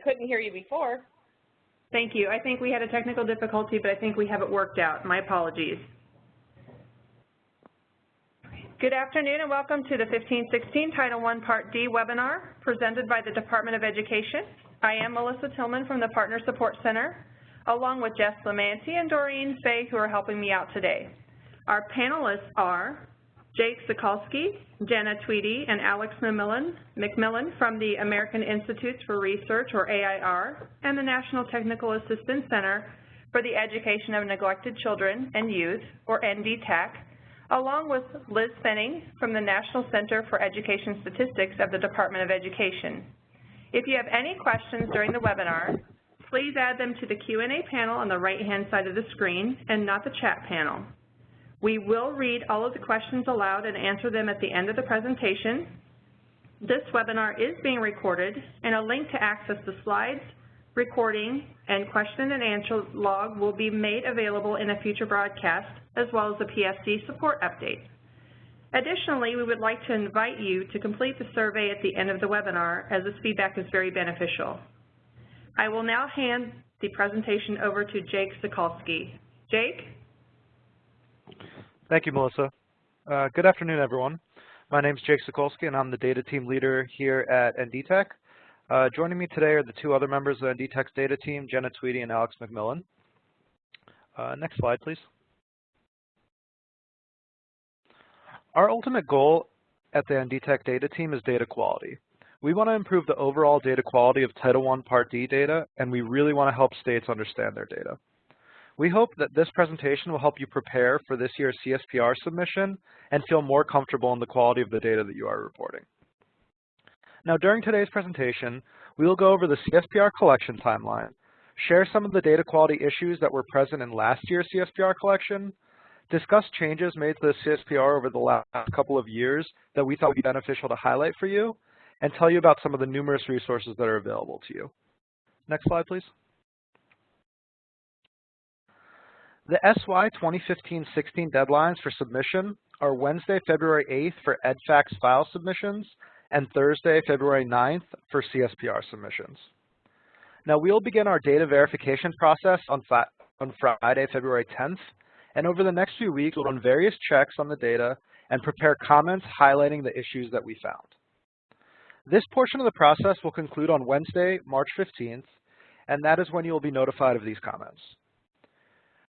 couldn't hear you before. Thank you. I think we had a technical difficulty, but I think we have it worked out. My apologies. Good afternoon and welcome to the 1516 Title I Part D webinar presented by the Department of Education. I am Melissa Tillman from the Partner Support Center, along with Jess Lamanti and Doreen Fay, who are helping me out today. Our panelists are Jake Sokolsky, Jenna Tweedy, and Alex McMillan from the American Institutes for Research, or AIR, and the National Technical Assistance Center for the Education of Neglected Children and Youth, or NDTAC, along with Liz Fenning from the National Center for Education Statistics of the Department of Education. If you have any questions during the webinar, please add them to the Q&A panel on the right-hand side of the screen and not the chat panel. We will read all of the questions aloud and answer them at the end of the presentation. This webinar is being recorded, and a link to access the slides, recording, and question and answer log will be made available in a future broadcast, as well as the PSD support update. Additionally, we would like to invite you to complete the survey at the end of the webinar, as this feedback is very beneficial. I will now hand the presentation over to Jake Sokolsky. Jake? Thank you, Melissa. Good afternoon, everyone. My name is Jake Sokolsky, and I'm the data team leader here at NDTAC. Joining me today are the two other members of NDTAC's data team, Jenna Tweedy and Alex McMillan. Next slide, please. Our ultimate goal at the NDTAC data team is data quality. We want to improve the overall data quality of Title I Part D data, and we really want to help states understand their data. We hope that this presentation will help you prepare for this year's CSPR submission and feel more comfortable in the quality of the data that you are reporting. Now, during today's presentation, we will go over the CSPR collection timeline, share some of the data quality issues that were present in last year's CSPR collection, discuss changes made to the CSPR over the last couple of years that we thought would be beneficial to highlight for you, and tell you about some of the numerous resources that are available to you. Next slide, please. The SY 2015-16 deadlines for submission are Wednesday, February 8th for EdFax file submissions and Thursday, February 9th for CSPR submissions. Now, we'll begin our data verification process on Friday, February 10th, and over the next few weeks, we'll run various checks on the data and prepare comments highlighting the issues that we found. This portion of the process will conclude on Wednesday, March 15th, and that is when you will be notified of these comments.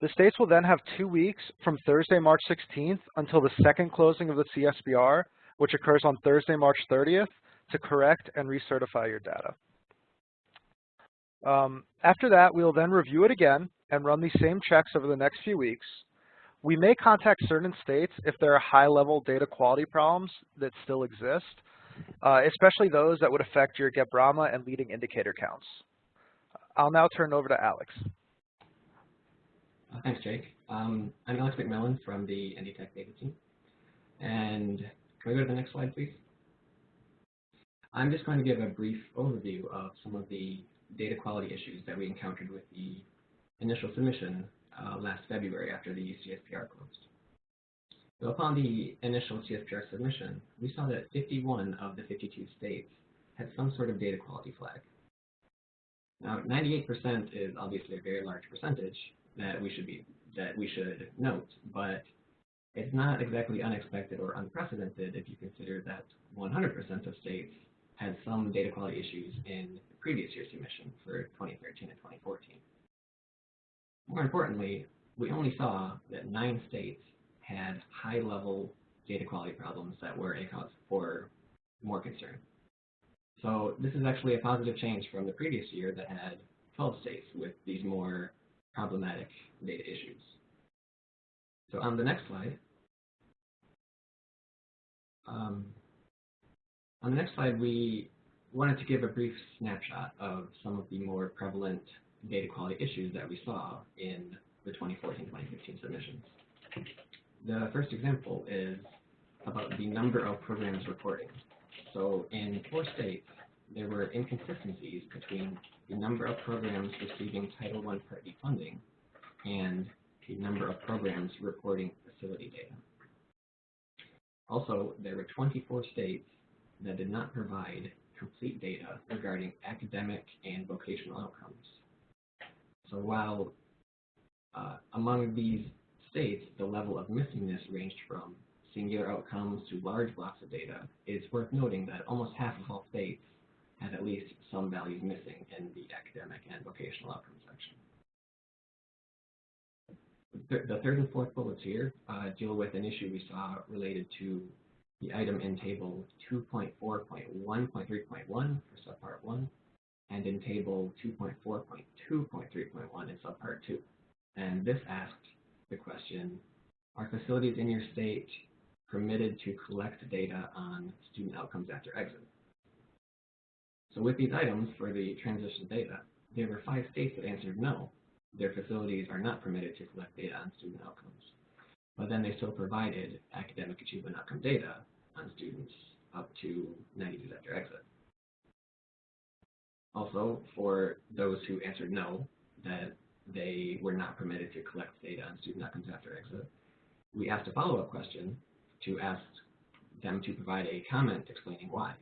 The states will then have 2 weeks from Thursday, March 16th until the second closing of the CSPR, which occurs on Thursday, March 30th, to correct and recertify your data. After that, we will then review it again and run these same checks over the next few weeks. We may contact certain states if there are high-level data quality problems that still exist, especially those that would affect your Get Brahma and leading indicator counts. I'll now turn it over to Alex. Thanks, Jake. I'm Alex McMillan from the NDTAC data team. And can we go to the next slide, please? I'm just going to give a brief overview of some of the data quality issues that we encountered with the initial submission last February after the CSPR closed. So upon the initial CSPR submission, we saw that 51 of the 52 states had some sort of data quality flag. Now, 98% is obviously a very large percentage that we should note, but it's not exactly unexpected or unprecedented if you consider that 100% of states had some data quality issues in the previous year's submission for 2013 and 2014. More importantly, we only saw that 9 states had high-level data quality problems that were a cause for more concern. So this is actually a positive change from the previous year that had 12 states with these more problematic data issues. So on the next slide, we wanted to give a brief snapshot of some of the more prevalent data quality issues that we saw in the 2014-2015 submissions. The first example is about the number of programs reporting. So in 4 states, there were inconsistencies between the number of programs receiving Title I Part D funding and the number of programs reporting facility data. Also, there were 24 states that did not provide complete data regarding academic and vocational outcomes. So while among these states, the level of missingness ranged from singular outcomes to large blocks of data, it's worth noting that almost half of all states have at least some values missing in the academic and vocational outcomes section. The third and fourth bullets here deal with an issue we saw related to the item in table 2.4.1.3.1 for subpart 1 and in table 2.4.2.3.1 in subpart 2. And this asked the question, are facilities in your state permitted to collect data on student outcomes after exit? So with these items for the transition data, there were 5 states that answered no. Their facilities are not permitted to collect data on student outcomes. But then they still provided academic achievement outcome data on students up to 90 days after exit. Also, for those who answered no, that they were not permitted to collect data on student outcomes after exit, we asked a follow-up question to ask them to provide a comment explaining why.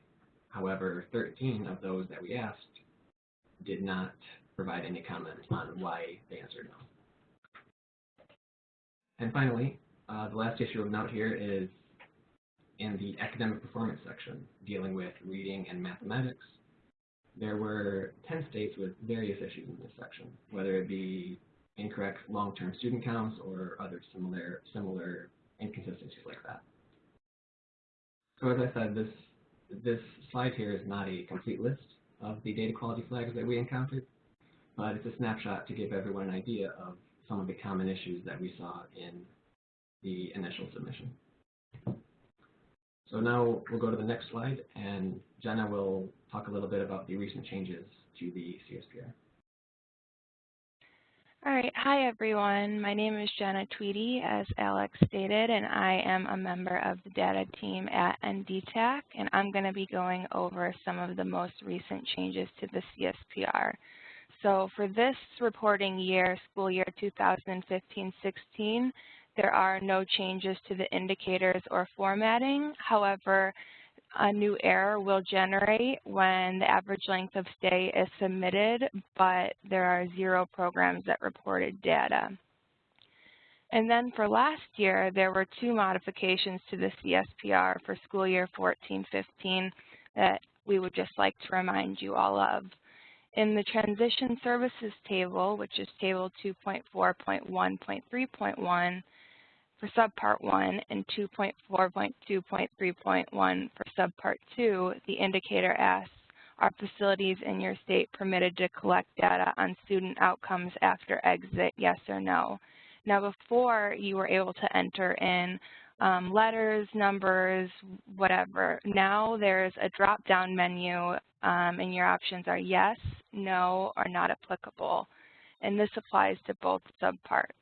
However, 13 of those that we asked did not provide any comment on why they answered no. And finally, the last issue of note here is in the academic performance section, dealing with reading and mathematics. There were 10 states with various issues in this section, whether it be incorrect long-term student counts or other similar inconsistencies like that. So as I said, this slide here is not a complete list of the data quality flags that we encountered, but it's a snapshot to give everyone an idea of some of the common issues that we saw in the initial submission. So now we'll go to the next slide, and Jenna will talk a little bit about the recent changes to the CSPR. All right. Hi, everyone. My name is Jenna Tweedy, as Alex stated, and I am a member of the data team at NDTAC, and I'm going to be going over some of the most recent changes to the CSPR. So for this reporting year, school year 2015-16, there are no changes to the indicators or formatting. However, a new error will generate when the average length of stay is submitted, but there are 0 programs that reported data. And then for last year, there were 2 modifications to the CSPR for school year 14-15 that we would just like to remind you all of. In the transition services table, which is table 2.4.1.3.1, for subpart 1 and 2.4.2.3.1 for subpart 2, the indicator asks, are facilities in your state permitted to collect data on student outcomes after exit, yes or no? Now before you were able to enter in letters, numbers, whatever. Now there's a drop-down menu and your options are yes, no, or not applicable. And this applies to both subparts.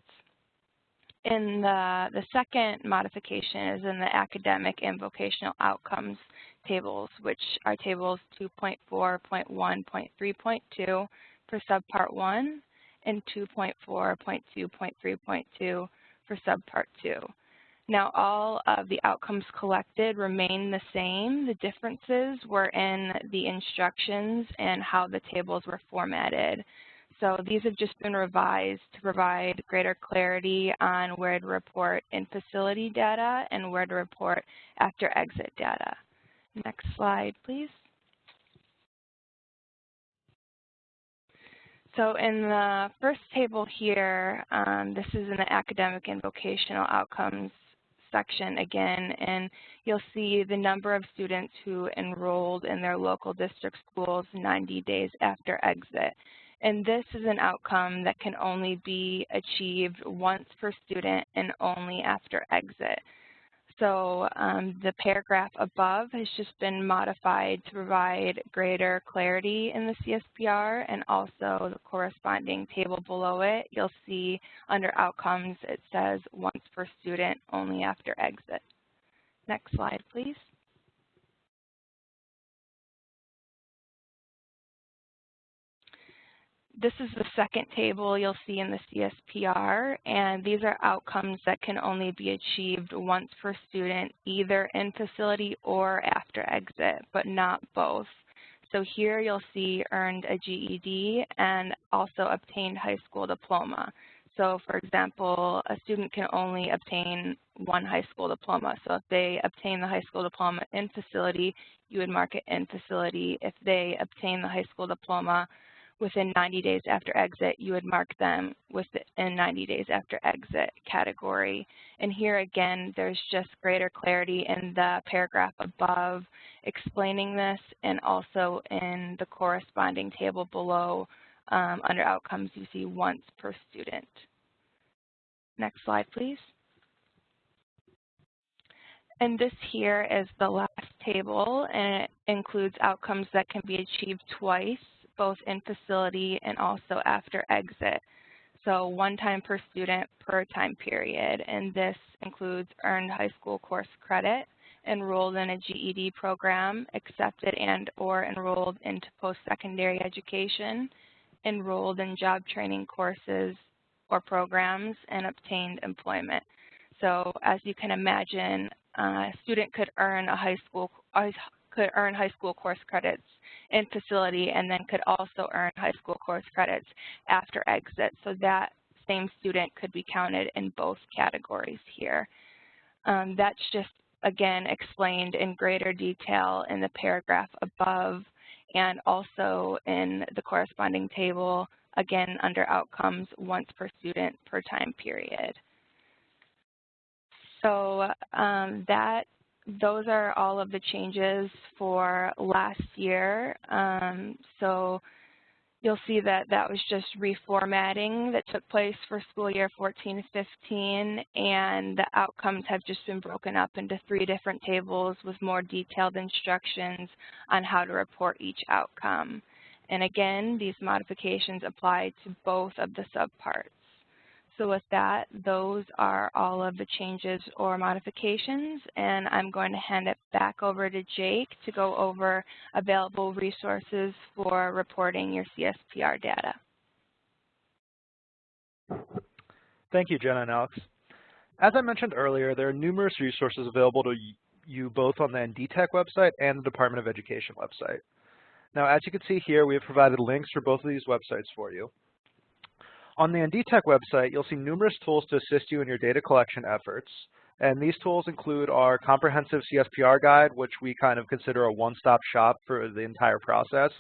In the second modification is in the academic and vocational outcomes tables, which are tables 2.4.1.3.2 for subpart 1 and 2.4.2.3.2 for subpart 2. Now all of the outcomes collected remain the same. The differences were in the instructions and how the tables were formatted. So these have just been revised to provide greater clarity on where to report in-facility data and where to report after exit data. Next slide, please. So in the first table here, this is in the academic and vocational outcomes section again, and you'll see the number of students who enrolled in their local district schools 90 days after exit. And this is an outcome that can only be achieved once per student and only after exit. So the paragraph above has just been modified to provide greater clarity in the CSPR, and also the corresponding table below it, you'll see under outcomes it says once per student, only after exit. Next slide, please. This is the second table you'll see in the CSPR, and these are outcomes that can only be achieved once per student, either in facility or after exit, but not both. So here you'll see earned a GED and also obtained high school diploma. So for example, a student can only obtain one high school diploma. So if they obtain the high school diploma in facility, you would mark it in facility. If they obtain the high school diploma within 90 days after exit, you would mark them within 90 days after exit category. And here again, there's just greater clarity in the paragraph above explaining this, and also in the corresponding table below under outcomes you see once per student. Next slide, please. And this here is the last table, and it includes outcomes that can be achieved twice, both in facility and also after exit. So one time per student per time period, and this includes earned high school course credit, enrolled in a GED program, accepted and or enrolled into post-secondary education, enrolled in job training courses or programs, and obtained employment. So as you can imagine, a student could earn high school course credits in facility, and then could also earn high school course credits after exit. So that same student could be counted in both categories here. That's just, again, explained in greater detail in the paragraph above, and also in the corresponding table, again, under outcomes once per student per time period. So those are all of the changes for last year. So you'll see that that was just reformatting that took place for school year 14-15, and the outcomes have just been broken up into 3 different tables with more detailed instructions on how to report each outcome. And again, these modifications apply to both of the subparts. So with that, those are all of the changes or modifications, and I'm going to hand it back over to Jake to go over available resources for reporting your CSPR data. Thank you, Jenna and Alex. As I mentioned earlier, there are numerous resources available to you both on the NDTech website and the Department of Education website. Now, as you can see here, we have provided links for both of these websites for you. On the NDTech website, you'll see numerous tools to assist you in your data collection efforts. And these tools include our comprehensive CSPR guide, which we kind of consider a one-stop shop for the entire process,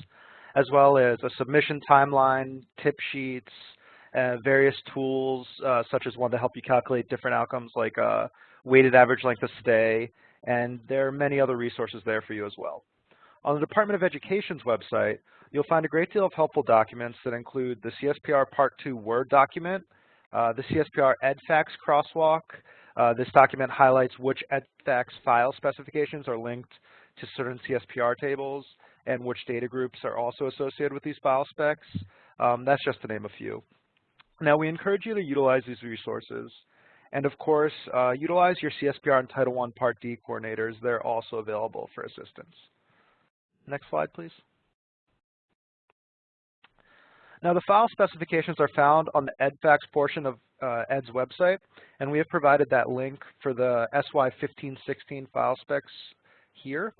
as well as a submission timeline, tip sheets, various tools, such as one to help you calculate different outcomes like weighted average length of stay, and there are many other resources there for you as well. On the Department of Education's website, you'll find a great deal of helpful documents that include the CSPR Part 2 Word document, the CSPR EdFacts crosswalk. This document highlights which EdFacts file specifications are linked to certain CSPR tables and which data groups are also associated with these file specs. That's just to name a few. Now, we encourage you to utilize these resources. And of course, utilize your CSPR and Title I Part D coordinators. They're also available for assistance. Next slide, please. Now, the file specifications are found on the EdFacts portion of ED's website, and we have provided that link for the SY1516 file specs here.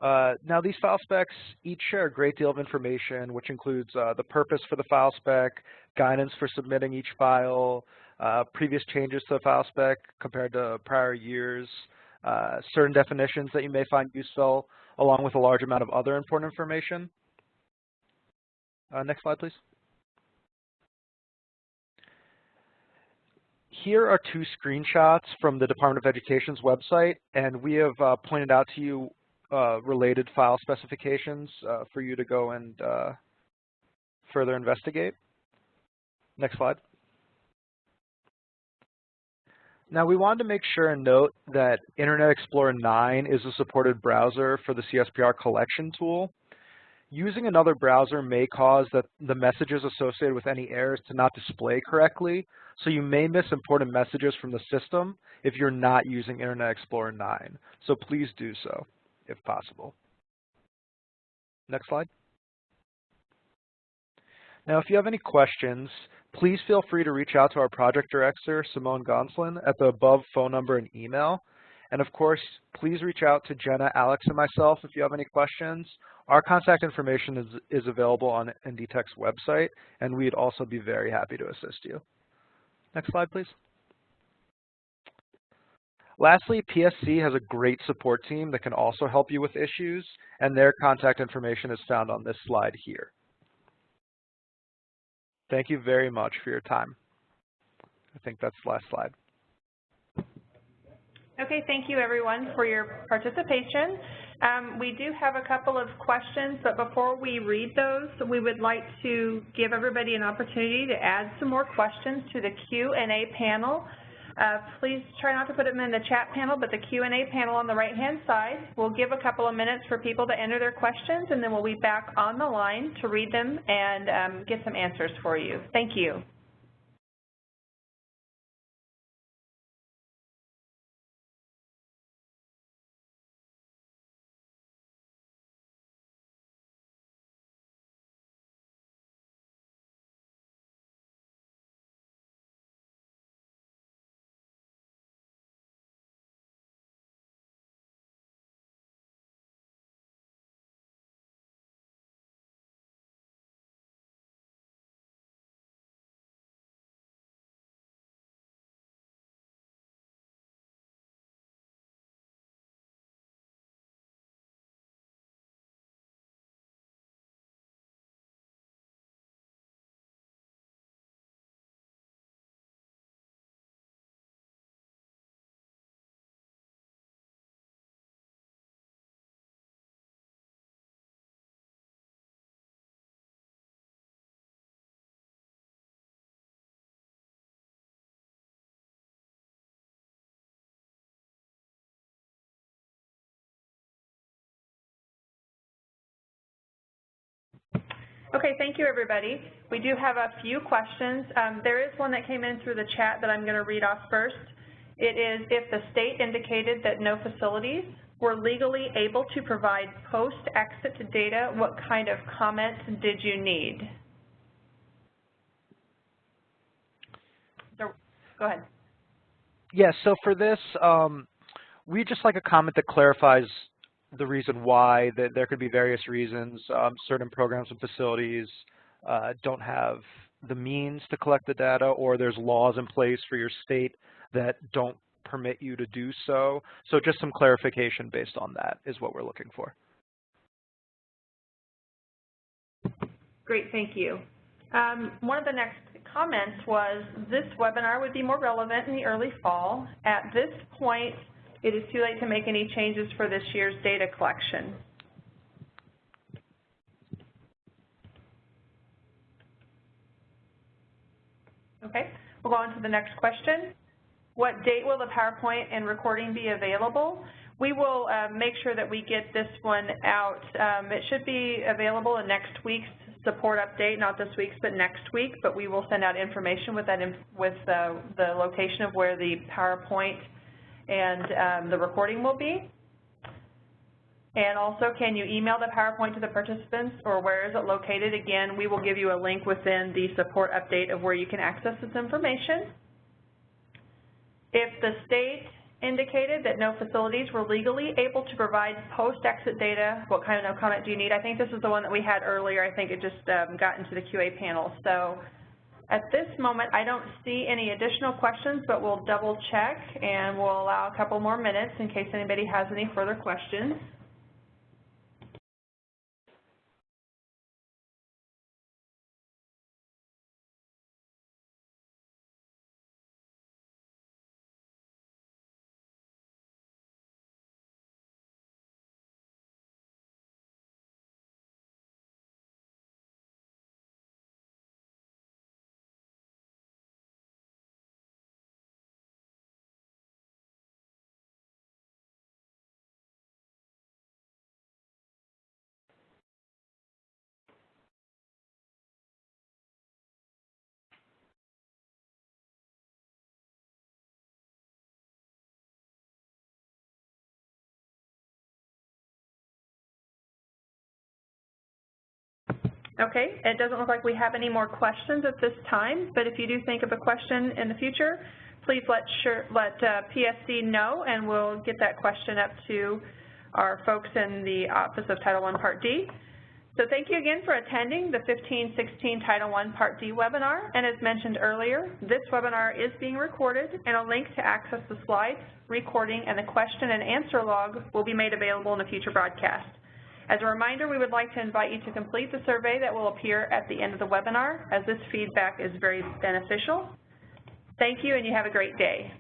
Now, these file specs each share a great deal of information, which includes the purpose for the file spec, guidance for submitting each file, previous changes to the file spec compared to prior years, certain definitions that you may find useful, along with a large amount of other important information. Next slide, please. Here are 2 screenshots from the Department of Education's website, and we have pointed out to you related file specifications for you to go and further investigate. Next slide. Now, we wanted to make sure and note that Internet Explorer 9 is a supported browser for the CSPR collection tool. Using another browser may cause the messages associated with any errors to not display correctly, so you may miss important messages from the system if you're not using Internet Explorer 9. So please do so, if possible. Next slide. Now, if you have any questions, please feel free to reach out to our project director, Simone Gonslin, at the above phone number and email. And of course, please reach out to Jenna, Alex, and myself if you have any questions. Our contact information is available on NDTech's website, and we'd also be very happy to assist you. Next slide, please. Lastly, PSC has a great support team that can also help you with issues, and their contact information is found on this slide here. Thank you very much for your time. I think that's the last slide. Okay, thank you everyone for your participation. We do have a couple of questions, but before we read those, we would like to give everybody an opportunity to add some more questions to the Q&A panel. Please try not to put them in the chat panel, but the Q&A panel on the right-hand side. We'll give a couple of minutes for people to enter their questions, and then we'll be back on the line to read them and get some answers for you. Thank you. Okay, thank you everybody. We do have a few questions. There is one that came in through the chat that I'm going to read off first. It is, if the state indicated that no facilities were legally able to provide post-exit data, what kind of comment did you need? So, go ahead. Yeah, so for this, we just like a comment that clarifies the reason why. That there could be various reasons. Certain programs and facilities don't have the means to collect the data, or there's laws in place for your state that don't permit you to do so. So just some clarification based on that is what we're looking for. Great, thank you. One of the next comments was, this webinar would be more relevant in the early fall. At this point, it is too late to make any changes for this year's data collection. Okay, we'll go on to the next question. What date will the PowerPoint and recording be available? We will make sure that we get this one out. It should be available in next week's support update, not this week's, but next week, but we will send out information with that the location of where the PowerPoint and the recording will be. And also, can you email the PowerPoint to the participants, or where is it located? Again, we will give you a link within the support update of where you can access this information. If the state indicated that no facilities were legally able to provide post-exit data, what kind of comment do you need? I think this is the one that we had earlier. I think it just got into the QA panel. So at this moment, I don't see any additional questions, but we'll double check and we'll allow a couple more minutes in case anybody has any further questions. Okay, it doesn't look like we have any more questions at this time, but if you do think of a question in the future, please let PSC know, and we'll get that question up to our folks in the Office of Title I Part D. So thank you again for attending the 1516 Title I Part D webinar. And as mentioned earlier, this webinar is being recorded, and a link to access the slides, recording, and the question and answer log will be made available in a future broadcast. As a reminder, we would like to invite you to complete the survey that will appear at the end of the webinar, as this feedback is very beneficial. Thank you, and you have a great day.